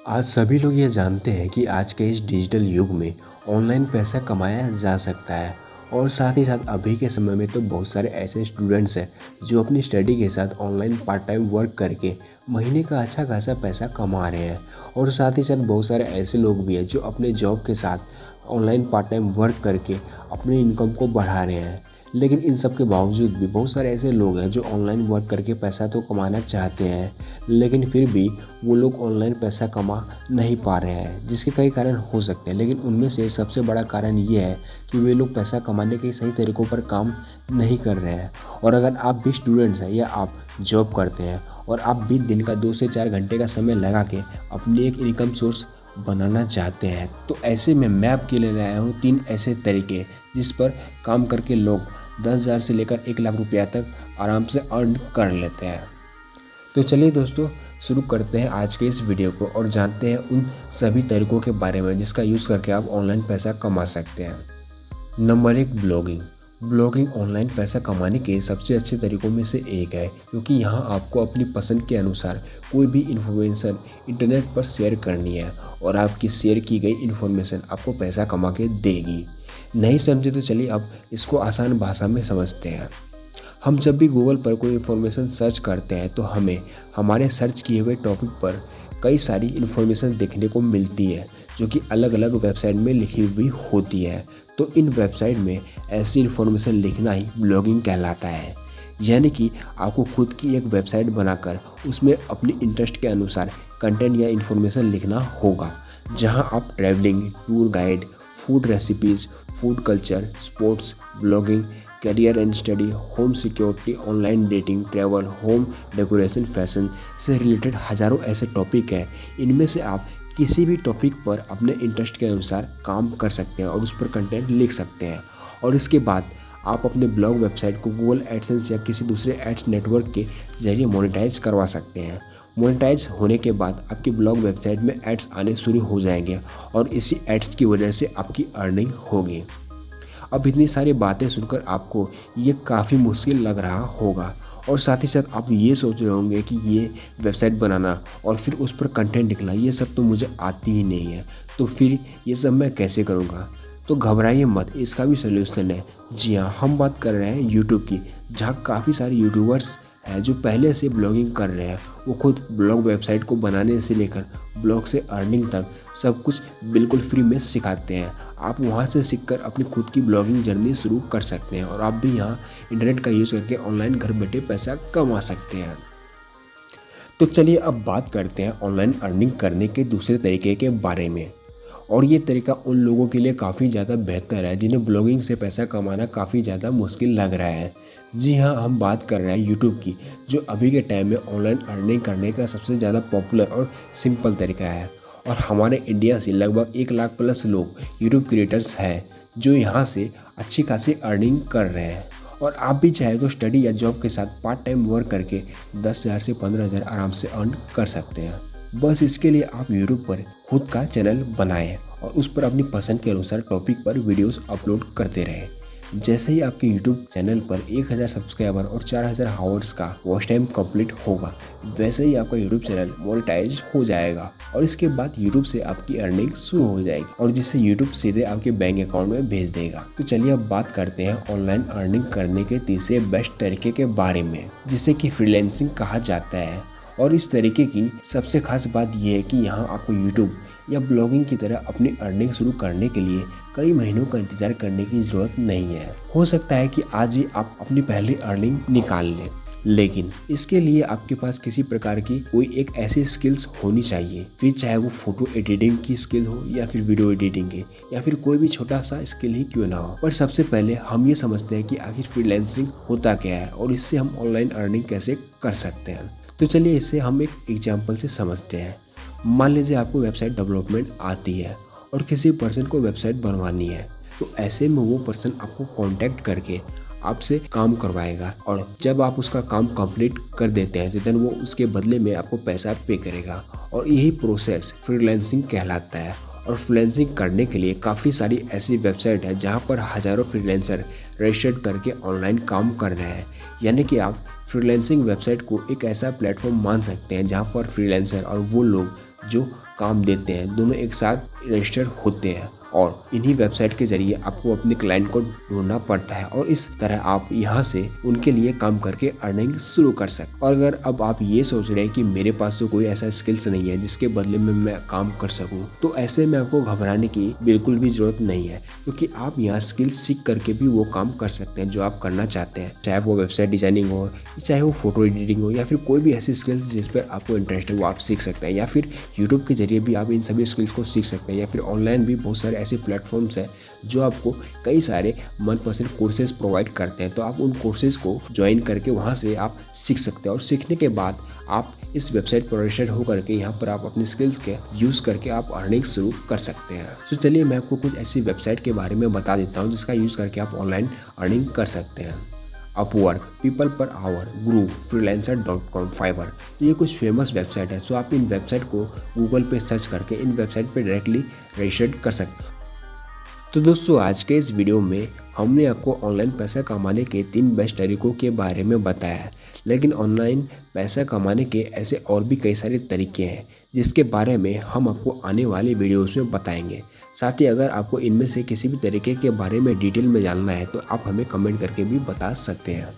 आज सभी लोग ये जानते हैं कि आज के इस डिजिटल युग में ऑनलाइन पैसा कमाया जा सकता है। और साथ ही साथ अभी के समय में तो बहुत सारे ऐसे स्टूडेंट्स हैं जो अपनी स्टडी के साथ ऑनलाइन पार्ट टाइम वर्क करके महीने का अच्छा खासा पैसा कमा रहे हैं। और साथ ही साथ बहुत सारे ऐसे लोग भी हैं जो अपने जॉब के साथ ऑनलाइन पार्ट टाइम वर्क करके अपनी इनकम को बढ़ा रहे हैं। लेकिन इन सब के बावजूद भी बहुत सारे ऐसे लोग हैं जो ऑनलाइन वर्क करके पैसा तो कमाना चाहते हैं, लेकिन फिर भी वो लोग ऑनलाइन पैसा कमा नहीं पा रहे हैं, जिसके कई कारण हो सकते हैं। लेकिन उनमें से सबसे बड़ा कारण ये है कि वे लोग पैसा कमाने के सही तरीक़ों पर काम नहीं कर रहे हैं। और अगर आप भी स्टूडेंट्स हैं या आप जॉब करते हैं और आप भी दिन का 2 से 4 घंटे का समय लगा के अपनी एक इनकम सोर्स बनाना चाहते हैं, तो ऐसे में मैं आपके लिए लाया हूँ 3 ऐसे तरीके जिस पर काम करके लोग 10,000 से लेकर 1 लाख रुपया तक आराम से अर्न कर लेते हैं। तो चलिए दोस्तों, शुरू करते हैं आज के इस वीडियो को और जानते हैं उन सभी तरीकों के बारे में जिसका यूज़ करके आप ऑनलाइन पैसा कमा सकते हैं। Number 1, blogging. ब्लॉगिंग ऑनलाइन पैसा कमाने के सबसे अच्छे तरीकों में से एक है, क्योंकि यहाँ आपको अपनी पसंद के अनुसार कोई भी इन्फॉर्मेशन इंटरनेट पर शेयर करनी है और आपकी शेयर की गई इन्फॉर्मेशन आपको पैसा कमा के देगी। नहीं समझे तो चलिए अब इसको आसान भाषा में समझते हैं। हम जब भी गूगल पर कोई इन्फॉर्मेशन सर्च करते हैं तो हमें हमारे सर्च किए हुए टॉपिक पर कई सारी इन्फॉर्मेशन देखने को मिलती है जो कि अलग अलग वेबसाइट में लिखी हुई होती है। तो इन वेबसाइट में ऐसी इन्फॉर्मेशन लिखना ही ब्लॉगिंग कहलाता है। यानी कि आपको खुद की एक वेबसाइट बनाकर उसमें अपनी इंटरेस्ट के अनुसार कंटेंट या इन्फॉर्मेशन लिखना होगा, जहां आप travelling, tour guide, food recipes, food culture, sports, blogging, career and study, home security, online dating, travel, home decoration, fashion से रिलेटेड हज़ारों ऐसे टॉपिक हैं। इनमें से आप किसी भी टॉपिक पर अपने इंटरेस्ट के अनुसार काम कर सकते हैं और उस पर कंटेंट लिख सकते हैं। और इसके बाद आप अपने ब्लॉग वेबसाइट को गूगल एडसेंस या किसी दूसरे एड्स नेटवर्क के जरिए मोनेटाइज करवा सकते हैं। मोनेटाइज होने के बाद आपकी ब्लॉग वेबसाइट में एड्स आने शुरू हो जाएंगे और इसी एड्स की वजह से आपकी अर्निंग होगी। अब इतनी सारी बातें सुनकर आपको ये काफ़ी मुश्किल लग रहा होगा और साथ ही साथ आप ये सोच रहे होंगे कि ये वेबसाइट बनाना और फिर उस पर कंटेंट लिखना, ये सब तो मुझे आती ही नहीं है, तो फिर ये सब मैं कैसे करूँगा। तो घबराइए मत, इसका भी सोल्यूशन है। जी हाँ, हम बात कर रहे हैं यूट्यूब की, जहाँ काफ़ी सारे यूट्यूबर्स हैं जो पहले से ब्लॉगिंग कर रहे हैं। वो खुद ब्लॉग वेबसाइट को बनाने से लेकर ब्लॉग से अर्निंग तक सब कुछ बिल्कुल फ्री में सिखाते हैं। आप वहाँ से सीखकर अपनी खुद की ब्लॉगिंग जर्नी शुरू कर सकते हैं और आप भी यहाँ इंटरनेट का यूज़ करके ऑनलाइन घर बैठे पैसा कमा सकते हैं। तो चलिए अब बात करते हैं ऑनलाइन अर्निंग करने के दूसरे तरीके के बारे में। और ये तरीका उन लोगों के लिए काफ़ी ज़्यादा बेहतर है जिन्हें ब्लॉगिंग से पैसा कमाना काफ़ी ज़्यादा मुश्किल लग रहा है। जी हाँ, हम बात कर रहे हैं यूट्यूब की, जो अभी के टाइम में ऑनलाइन अर्निंग करने का सबसे ज़्यादा पॉपुलर और सिंपल तरीका है। और हमारे इंडिया से लगभग 1 लाख प्लस लोग यूट्यूब क्रिएटर्स हैं जो यहाँ से अच्छी खासी अर्निंग कर रहे हैं। और आप भी चाहे तो स्टडी या जॉब के साथ पार्ट टाइम वर्क करके 10,000 से 15,000 आराम से अर्न कर सकते हैं। बस इसके लिए आप यूट्यूब पर खुद का चैनल बनाएं और उस पर अपनी पसंद के अनुसार टॉपिक पर वीडियोस अपलोड करते रहें। जैसे ही आपके यूट्यूब चैनल पर 1000 सब्सक्राइबर और 4000 आवर्स का वॉच टाइम कंप्लीट होगा, वैसे ही आपका यूट्यूब चैनल मोनेटाइज हो जाएगा और इसके बाद यूट्यूब से आपकी अर्निंग शुरू हो जाएगी और जिससे यूट्यूब सीधे आपके बैंक अकाउंट में भेज देगा। तो चलिए अब बात करते हैं ऑनलाइन अर्निंग करने के तीसरे बेस्ट तरीके के बारे में, जिसे कि फ्रीलांसिंग कहा जाता है। और इस तरीके की सबसे खास बात यह है कि यहाँ आपको यूट्यूब या ब्लॉगिंग की तरह अपनी अर्निंग शुरू करने के लिए कई महीनों का इंतजार करने की ज़रूरत नहीं है। हो सकता है कि आज ही आप अपनी पहली अर्निंग निकाल लें, लेकिन इसके लिए आपके पास किसी प्रकार की कोई एक ऐसी स्किल्स होनी चाहिए, फिर चाहे वो फोटो एडिटिंग की स्किल हो या फिर वीडियो एडिटिंग की या फिर कोई भी छोटा सा स्किल ही क्यों ना हो। पर सबसे पहले हम ये समझते हैं कि आखिर फ्रीलांसिंग होता क्या है और इससे हम ऑनलाइन अर्निंग कैसे कर सकते हैं। तो चलिए इसे हम एक एग्जाम्पल से समझते हैं। मान लीजिए आपको वेबसाइट डेवलपमेंट आती है और किसी पर्सन को वेबसाइट बनवानी है, तो ऐसे में वो पर्सन आपको कांटेक्ट करके आपसे काम करवाएगा और जब आप उसका काम कंप्लीट कर देते हैं तो देन वो उसके बदले में आपको पैसा पे करेगा और यही प्रोसेस फ्रीलांसिंग कहलाता है। और फ्रीलांसिंग करने के लिए काफ़ी सारी ऐसी वेबसाइट है जहाँ पर हज़ारों फ्रीलांसर रजिस्टर्ड करके ऑनलाइन काम कर रहे हैं। यानी कि आप फ्रीलांसिंग वेबसाइट को एक ऐसा प्लेटफॉर्म मान सकते हैं जहाँ पर फ्रीलांसर और वो लोग जो काम देते हैं दोनों एक साथ रजिस्टर होते हैं और इन्हीं वेबसाइट के ज़रिए आपको अपने क्लाइंट को ढूंढना पड़ता है और इस तरह आप यहाँ से उनके लिए काम करके अर्निंग शुरू कर सकते। और अगर अब आप ये सोच रहे हैं कि मेरे पास तो कोई ऐसा स्किल्स नहीं है जिसके बदले में मैं काम कर सकूँ, तो ऐसे में आपको घबराने की बिल्कुल भी ज़रूरत नहीं है, क्योंकि आप यहाँ स्किल्स सीख करके भी वो काम कर सकते हैं जो आप करना चाहते हैं। चाहे वो वेबसाइट डिजाइनिंग हो, चाहे वो फोटो एडिटिंग हो, या फिर कोई भी ऐसी स्किल्स जिस पर आपको इंटरेस्ट है वो आप सीख सकते हैं, या फिर यूट्यूब के जरिए भी आप इन सभी स्किल्स को सीख सकते हैं, या फिर ऑनलाइन भी बहुत सारे ऐसे प्लेटफॉर्म्स हैं जो आपको कई सारे मनपसंद कोर्सेज प्रोवाइड करते हैं। तो आप उन कोर्सेज को ज्वाइन करके वहाँ से आप सीख सकते हैं और सीखने के बाद आप इस वेबसाइट पर रजिस्टर्ड होकर के यहाँ पर आप अपने स्किल्स के यूज़ करके आप अर्निंग शुरू कर सकते हैं। तो चलिए मैं आपको कुछ ऐसी वेबसाइट के बारे में बता देता हूँ जिसका यूज़ करके आप ऑनलाइन अर्निंग कर सकते हैं। Upwork, people per hour, group, freelancer.com, Fiverr. तो ये कुछ फेमस वेबसाइट है। सो आप इन वेबसाइट को गूगल पे सर्च करके इन वेबसाइट पे डायरेक्टली रजिस्टर्ड कर सकते हैं। तो दोस्तों आज के इस वीडियो में हमने आपको ऑनलाइन पैसा कमाने के 3 बेस्ट तरीकों के बारे में बताया है, लेकिन ऑनलाइन पैसा कमाने के ऐसे और भी कई सारे तरीके हैं जिसके बारे में हम आपको आने वाले वीडियोस में बताएंगे। साथ ही अगर आपको इनमें से किसी भी तरीके के बारे में डिटेल में जानना है तो आप हमें कमेंट करके भी बता सकते हैं।